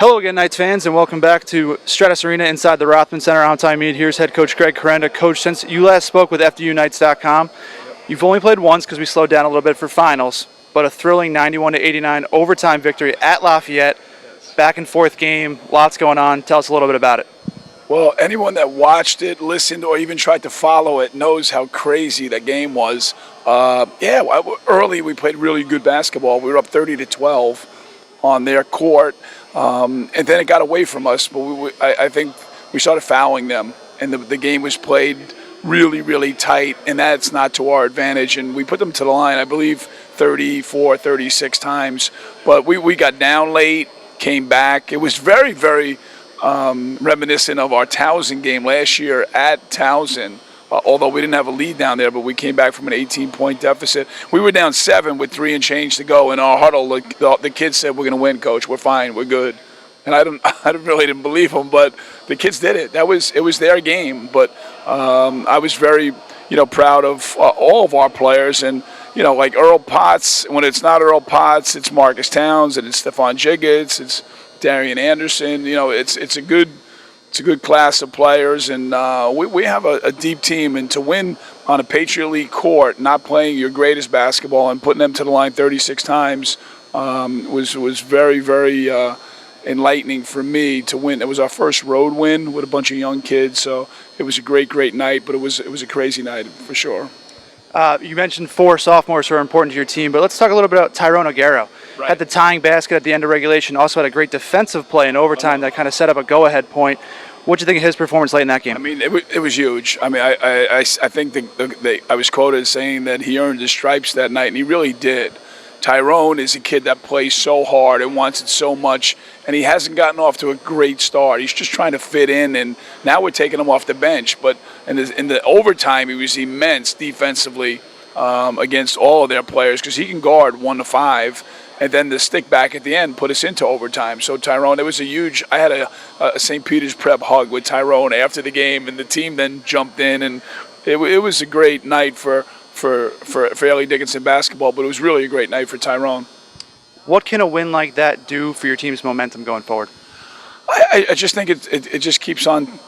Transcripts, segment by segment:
Hello again, Knights fans, and welcome back to Stratus Arena inside the Rothman Center. I'm Ty Mead. Here's head coach Greg Herenda. Coach, since you last spoke with FDUKnights.com, you've only played once because we slowed down a little bit for finals, but a thrilling 91-89 overtime victory at Lafayette. Back and forth game, lots going on. Tell us a little bit about it. Well, anyone that watched it, listened, or even tried to follow it knows how crazy that game was. Early we played really good basketball. We were up 30-12 on their court, and then it got away from us. But I think we started fouling them, and the game was played really, really tight, and that's not to our advantage. And we put them to the line, I believe, 34, 36 times. But we got down late, came back. It was very, very reminiscent of our Towson game last year at Towson. Although we didn't have a lead down there, but we came back from an 18-point deficit. We were down 7 with 3 and change to go. In our huddle, the kids said, "We're going to win, Coach. We're fine. We're good." And I really didn't believe them, but the kids did it. It was their game. But I was very, proud of all of our players. And like Earl Potts. When it's not Earl Potts, it's Marcus Towns, and it's Stephon Jiggets, it's Darian Anderson. It's a good class of players, and we have a deep team. And to win on a Patriot League court, not playing your greatest basketball and putting them to the line 36 times was very, very enlightening for me to win. It was our first road win with a bunch of young kids, so it was a great night. But it was a crazy night for sure. You mentioned 4 sophomores who are important to your team, but let's talk a little bit about Tyrone Ogarro. Right. Had the tying basket at the end of regulation, also had a great defensive play in overtime that kind of set up a go-ahead point. What do you think of his performance late in that game? I mean, it was huge. I mean, I think I was quoted as saying that he earned his stripes that night, and he really did. Tyrone is a kid that plays so hard and wants it so much, and he hasn't gotten off to a great start. He's just trying to fit in, and now we're taking him off the bench. But in the overtime, he was immense defensively against all of their players because he can guard 1 to 5. And then the stick back at the end put us into overtime. So Tyrone, it was a huge. I had a St. Peter's prep hug with Tyrone after the game, and the team then jumped in, and it was a great night for Fairleigh Dickinson basketball. But it was really a great night for Tyrone. What can a win like that do for your team's momentum going forward? I just think it just keeps on.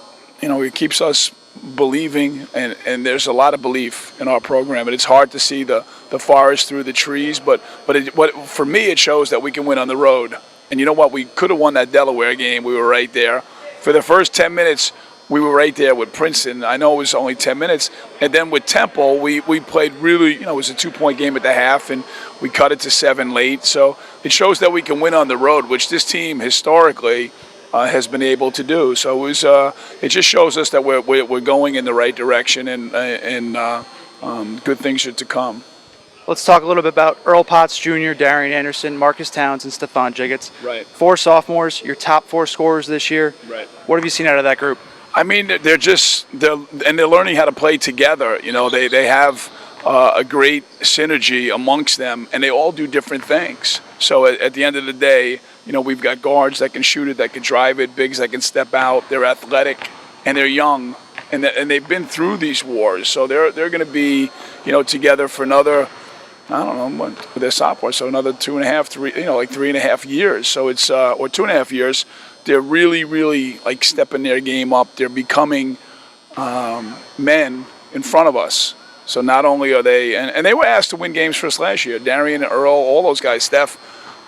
It keeps us believing, and there's a lot of belief in our program, and it's hard to see the forest through the trees, but for me it shows that we can win on the road. And you know what, we could have won that Delaware game. We were right there for the first 10 minutes. We were right there with Princeton. I know it was only 10 minutes, and then with Temple we played really, it was a 2-point game at the half, and we cut it to 7 late. So it shows that we can win on the road, which this team historically has been able to do. So it just shows us that we're going in the right direction, and good things are to come. Let's talk a little bit about Earl Potts Jr., Darian Anderson, Marcus Towns, and Stephon Jiggets. Right. 4 sophomores, your top 4 scorers this year. Right. What have you seen out of that group? I mean, they're learning how to play together. They have a great synergy amongst them, and they all do different things. So at the end of the day, we've got guards that can shoot it, that can drive it, bigs that can step out. They're athletic, and they're young, and they've been through these wars. So they're going to be, together for another, I don't know, they're sophomores, so another 2.5, 3, like 3.5 years. So it's or 2.5 years. They're really, really like stepping their game up. They're becoming men in front of us. So not only are they, and they were asked to win games for us last year. Darian and Earl, all those guys, Steph.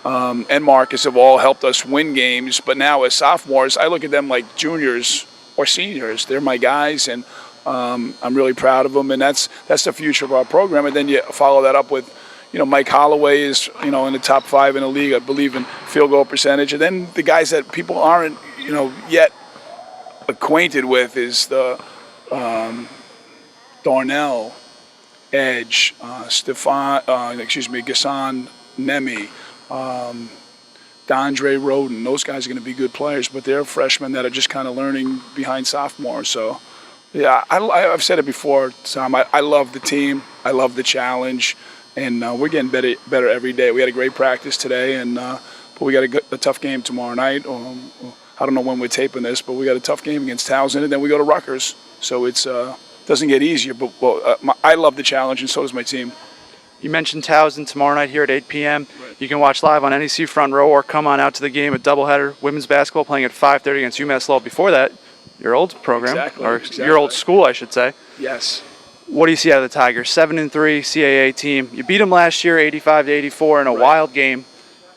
And Marcus have all helped us win games, but now as sophomores, I look at them like juniors or seniors. They're my guys, and I'm really proud of them, and that's the future of our program. And then you follow that up with, Mike Holloway is, in the top 5 in the league, I believe, in field goal percentage. And then the guys that people aren't, yet acquainted with is the Darnell, Edge, Gassan Nemi, Dondre Roden. Those guys are going to be good players, but they're freshmen that are just kind of learning behind sophomores. So, yeah, I've said it before, Tom. I love the team. I love the challenge, and we're getting better every day. We had a great practice today, but we got a tough game tomorrow night. I don't know when we're taping this, but we got a tough game against Towson, and then we go to Rutgers. So it doesn't get easier, but I love the challenge, and so does my team. You mentioned Towson tomorrow night here at 8 p.m. Right. You can watch live on NEC Front Row or come on out to the game at doubleheader. Women's basketball playing at 5:30 against UMass Lowell. Before that, your old program, your old school, I should say. Yes. What do you see out of the Tigers? 7-3 CAA team. You beat them last year, 85-84 in a wild game.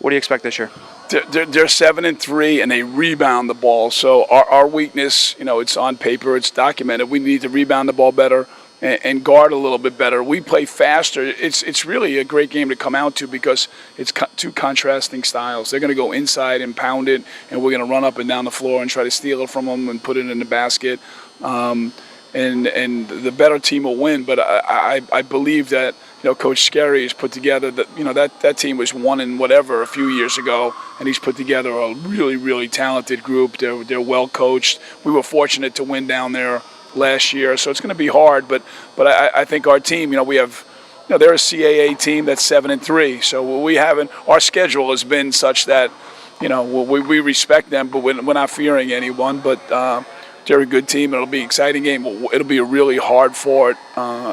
What do you expect this year? They're 7-3 and they rebound the ball. So our weakness, it's on paper, it's documented. We need to rebound the ball better and guard a little bit better. We play faster. It's really a great game to come out to because it's two contrasting styles. They're going to go inside and pound it, and we're going to run up and down the floor and try to steal it from them and put it in the basket. And the better team will win. But I believe that Coach Scarry has put together that team was 1 and whatever a few years ago, and he's put together a really, really talented group. They're well coached. We were fortunate to win down there last year, so it's going to be hard. But I think our team, we have, they're a CAA team that's 7-3. So we haven't. Our schedule has been such that we respect them, but we're not fearing anyone. But they're a good team, and it'll be an exciting game. It'll be a really hard-fought,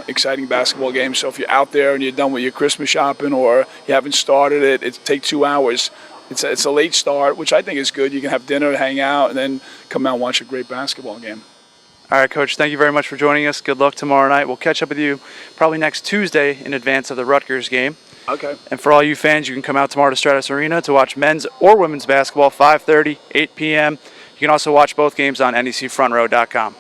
exciting basketball game. So if you're out there and you're done with your Christmas shopping or you haven't started it, it'll take 2 hours. It's a late start, which I think is good. You can have dinner, hang out, and then come out and watch a great basketball game. All right, Coach, thank you very much for joining us. Good luck tomorrow night. We'll catch up with you probably next Tuesday in advance of the Rutgers game. Okay. And for all you fans, you can come out tomorrow to Stratus Arena to watch men's or women's basketball, 5:30, 8 p.m. You can also watch both games on necfrontrow.com.